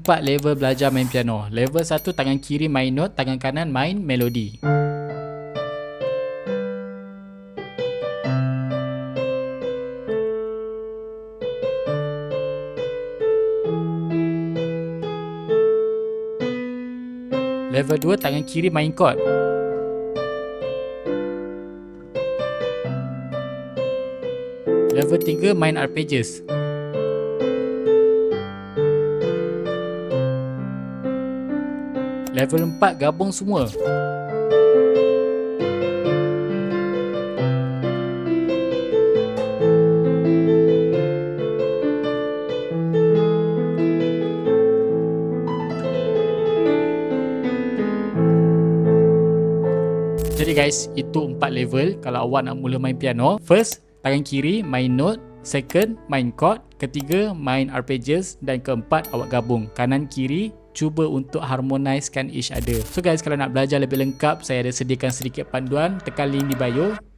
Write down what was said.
4 level belajar main piano. Level 1 tangan kiri main note, tangan kanan main melodi. Level 2 tangan kiri main chord. Level 3 main arpeggios. Level 4 gabung semua. Jadi guys, itu 4 level kalau awak nak mula main piano. First, tangan kiri main note. Second, main chord. Ketiga, main arpeggios. Dan keempat, awak gabung kanan kiri, cuba untuk harmonizekan each other. So guys, kalau nak belajar lebih lengkap, saya ada sediakan sedikit panduan. Tekan link di bio.